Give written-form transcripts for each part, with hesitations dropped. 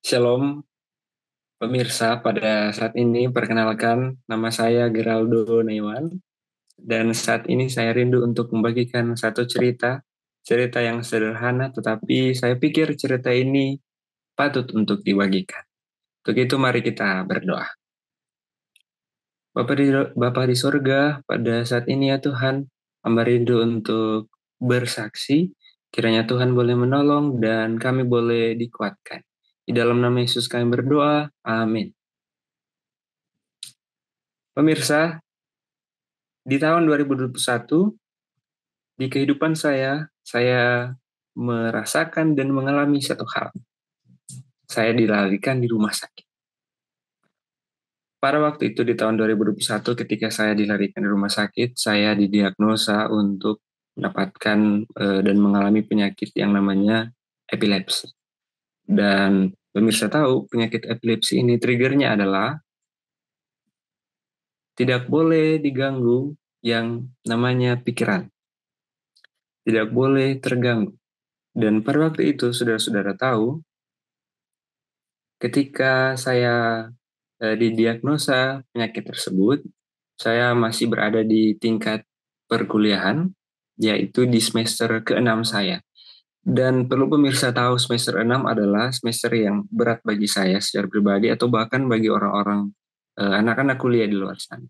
Shalom pemirsa, pada saat ini perkenalkan nama saya Geraldo Naiwan dan saat ini saya rindu untuk membagikan satu cerita yang sederhana tetapi saya pikir cerita ini patut untuk dibagikan. Untuk itu mari kita berdoa. Bapa di sorga, pada saat ini ya Tuhan, hamba rindu untuk bersaksi, kiranya Tuhan boleh menolong dan kami boleh dikuatkan. Di dalam nama Yesus kami berdoa, amin. Pemirsa, di tahun 2021, di kehidupan saya merasakan dan mengalami satu hal. Saya dilarikan di rumah sakit. Pada waktu itu di tahun 2021 ketika saya dilarikan di rumah sakit, saya didiagnosa untuk mendapatkan dan mengalami penyakit yang namanya epilepsi. Dan pemirsa tahu penyakit epilepsi ini triggernya adalah tidak boleh diganggu yang namanya pikiran. Tidak boleh terganggu. Dan pada waktu itu saudara-saudara tahu ketika saya didiagnosa penyakit tersebut, saya masih berada di tingkat perkuliahan, yaitu di semester ke-6 saya. Dan perlu pemirsa tahu semester 6 adalah semester yang berat bagi saya secara pribadi atau bahkan bagi orang-orang anak-anak kuliah di luar sana.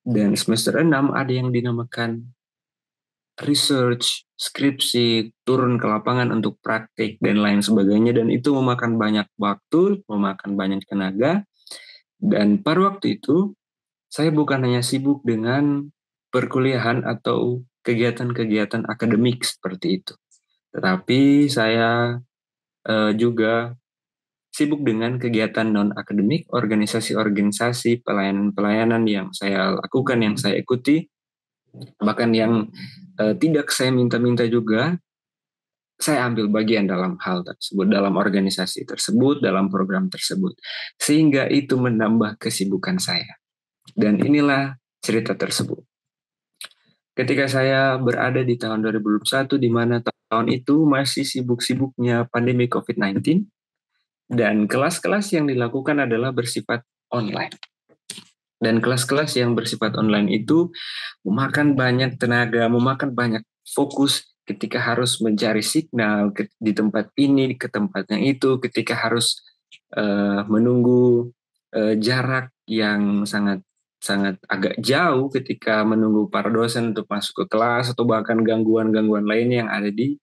Dan semester 6 ada yang dinamakan research, skripsi, turun ke lapangan untuk praktik, dan lain sebagainya. Dan itu memakan banyak waktu, memakan banyak tenaga. Dan pada waktu itu, saya bukan hanya sibuk dengan perkuliahan atau kegiatan-kegiatan akademik seperti itu. Tetapi saya juga sibuk dengan kegiatan non-akademik, organisasi-organisasi, pelayanan-pelayanan yang saya lakukan, yang saya ikuti, bahkan yang tidak saya minta-minta juga, saya ambil bagian dalam hal tersebut, dalam organisasi tersebut, dalam program tersebut. Sehingga itu menambah kesibukan saya. Dan inilah cerita tersebut. Ketika saya berada di tahun 2021, di mana tahun itu masih sibuk-sibuknya pandemi COVID-19, dan kelas-kelas yang dilakukan adalah bersifat online. Dan kelas-kelas yang bersifat online itu memakan banyak tenaga, memakan banyak fokus ketika harus mencari signal di tempat ini, ke tempat yang itu, ketika harus menunggu jarak yang sangat sangat agak jauh ketika menunggu para dosen untuk masuk ke kelas atau bahkan gangguan-gangguan lain yang ada di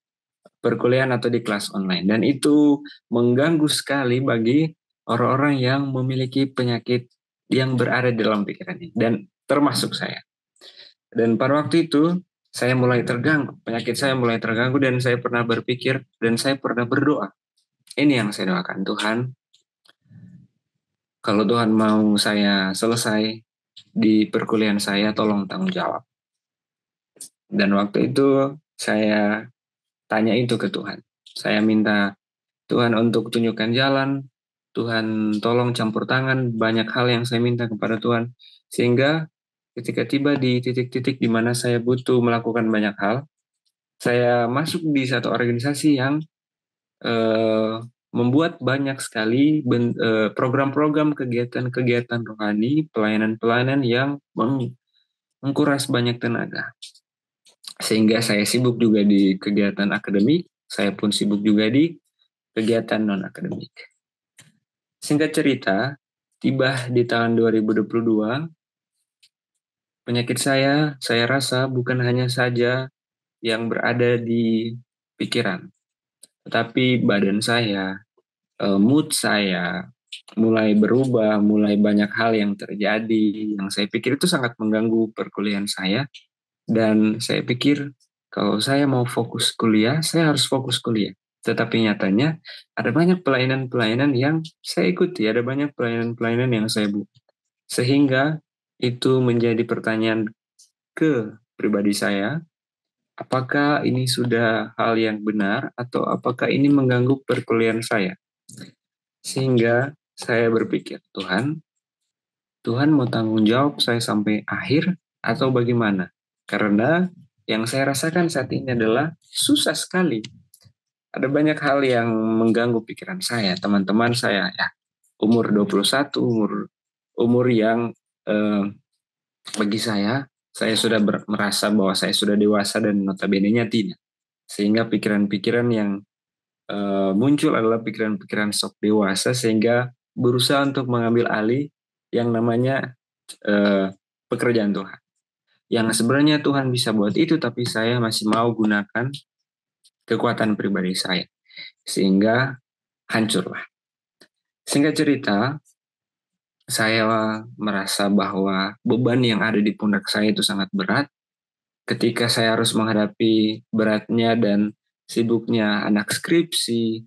perkuliahan atau di kelas online. Dan itu mengganggu sekali bagi orang-orang yang memiliki penyakit yang berada di dalam pikiran ini, dan termasuk saya. Dan pada waktu itu saya mulai terganggu, penyakit saya mulai terganggu, dan saya pernah berpikir dan saya pernah berdoa. Ini yang saya doakan, Tuhan, kalau Tuhan mau saya selesai di perkuliahan saya, tolong tanggung jawab. Dan waktu itu saya tanya itu ke Tuhan. Saya minta Tuhan untuk tunjukkan jalan, Tuhan tolong campur tangan, banyak hal yang saya minta kepada Tuhan. Sehingga ketika tiba di titik-titik di mana saya butuh melakukan banyak hal, saya masuk di satu organisasi yang membuat banyak sekali program-program kegiatan-kegiatan rohani, pelayanan-pelayanan yang mengkuras banyak tenaga. Sehingga saya sibuk juga di kegiatan akademik, saya pun sibuk juga di kegiatan non-akademik. Singkat cerita, tiba di tahun 2022, penyakit saya rasa bukan hanya saja yang berada di pikiran, tetapi badan saya, mood saya mulai berubah, mulai banyak hal yang terjadi, yang saya pikir itu sangat mengganggu perkuliahan saya. Dan saya pikir kalau saya mau fokus kuliah, saya harus fokus kuliah. Tetapi nyatanya ada banyak pelayanan-pelayanan yang saya ikuti, ada banyak pelayanan-pelayanan yang saya buat. Sehingga itu menjadi pertanyaan ke pribadi saya, apakah ini sudah hal yang benar atau apakah ini mengganggu perkuliahan saya? Sehingga saya berpikir, Tuhan mau tanggung jawab saya sampai akhir atau bagaimana? Karena yang saya rasakan saat ini adalah susah sekali. ada banyak hal yang mengganggu pikiran saya, teman-teman saya ya. Umur 21, umur yang eh, bagi saya sudah merasa bahwa saya sudah dewasa dan notabene-nya tidak. Sehingga pikiran-pikiran yang muncul adalah pikiran-pikiran sok dewasa sehingga berusaha untuk mengambil alih yang namanya pekerjaan Tuhan. Yang sebenarnya Tuhan bisa buat itu, tapi saya masih mau gunakan kekuatan pribadi saya. Sehingga hancurlah. Singkat cerita, saya merasa bahwa beban yang ada di pundak saya itu sangat berat ketika saya harus menghadapi beratnya dan sibuknya anak skripsi,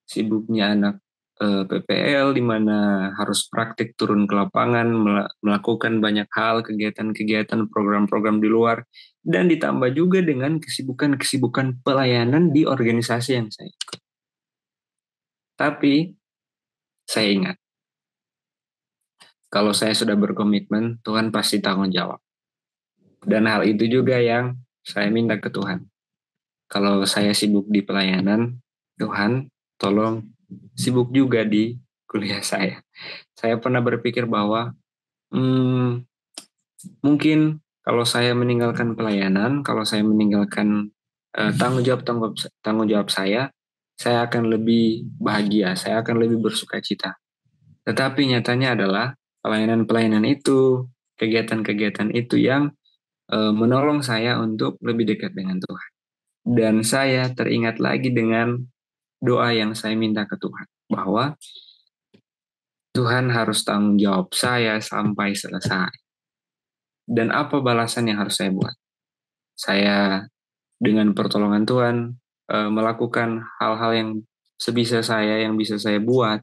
sibuknya anak PPL di mana harus praktik turun ke lapangan, melakukan banyak hal, kegiatan-kegiatan, program-program di luar, dan ditambah juga dengan kesibukan-kesibukan pelayanan di organisasi yang saya ikut. Tapi saya ingat, kalau saya sudah berkomitmen, Tuhan pasti tanggung jawab. Dan hal itu juga yang saya minta ke Tuhan. Kalau saya sibuk di pelayanan, Tuhan tolong sibuk juga di kuliah saya. Saya pernah berpikir bahwa mungkin kalau saya meninggalkan pelayanan, kalau saya meninggalkan tanggung jawab saya akan lebih bahagia, saya akan lebih bersuka cita. Tetapi nyatanya adalah pelayanan-pelayanan itu, kegiatan-kegiatan itu yang menolong saya untuk lebih dekat dengan Tuhan. Dan saya teringat lagi dengan doa yang saya minta ke Tuhan, bahwa Tuhan harus tanggung jawab saya sampai selesai. Dan apa balasan yang harus saya buat? Saya dengan pertolongan Tuhan melakukan hal-hal yang sebisa saya, yang bisa saya buat,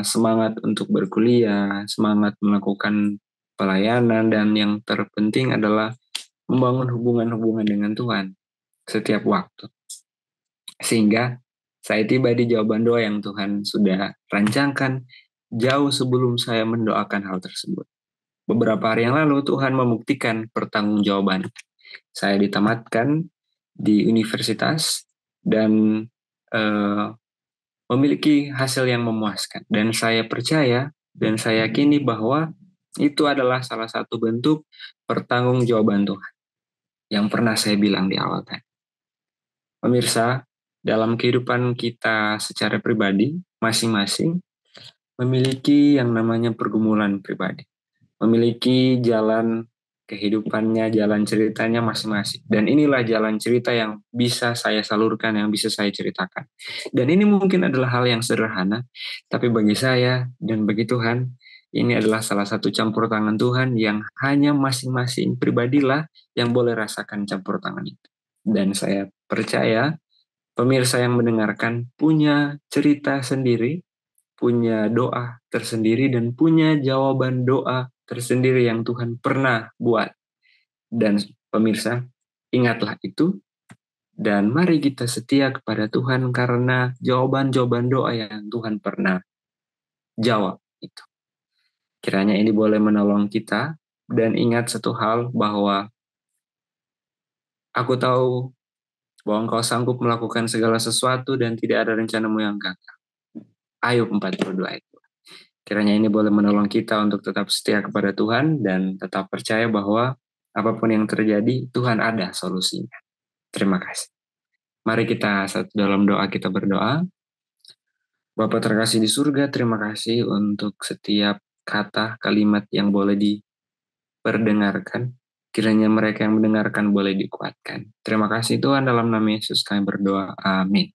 semangat untuk berkuliah, semangat melakukan pelayanan, dan yang terpenting adalah membangun hubungan-hubungan dengan Tuhan setiap waktu. Sehingga saya tiba di jawaban doa yang Tuhan sudah rancangkan jauh sebelum saya mendoakan hal tersebut. Beberapa hari yang lalu Tuhan membuktikan pertanggungjawaban. Saya ditamatkan di universitas dan memiliki hasil yang memuaskan. Dan saya percaya dan saya yakini bahwa itu adalah salah satu bentuk pertanggungjawaban Tuhan yang pernah saya bilang di awal tadi. Pemirsa, dalam kehidupan kita secara pribadi, masing-masing memiliki yang namanya pergumulan pribadi. Memiliki jalan kehidupannya, jalan ceritanya masing-masing. Dan inilah jalan cerita yang bisa saya salurkan, yang bisa saya ceritakan. Dan ini mungkin adalah hal yang sederhana, tapi bagi saya dan bagi Tuhan, ini adalah salah satu campur tangan Tuhan yang hanya masing-masing pribadilah yang boleh rasakan campur tangan itu. Dan saya percaya pemirsa yang mendengarkan punya cerita sendiri, punya doa tersendiri, dan punya jawaban doa tersendiri yang Tuhan pernah buat. Dan pemirsa, ingatlah itu, dan mari kita setia kepada Tuhan karena jawaban-jawaban doa yang Tuhan pernah jawab itu. Kiranya ini boleh menolong kita, dan ingat satu hal bahwa aku tahu bahwa engkau sanggup melakukan segala sesuatu dan tidak ada rencanamu yang gagal. Ayub 42 itu. Kiranya ini boleh menolong kita untuk tetap setia kepada Tuhan dan tetap percaya bahwa apapun yang terjadi, Tuhan ada solusinya. Terima kasih. Mari kita dalam doa kita berdoa. Bapa terkasih di surga, terima kasih untuk setiap kata, kalimat yang boleh diperdengarkan. Kiranya mereka yang mendengarkan boleh dikuatkan. Terima kasih Tuhan, dalam nama Yesus kami berdoa. Amin.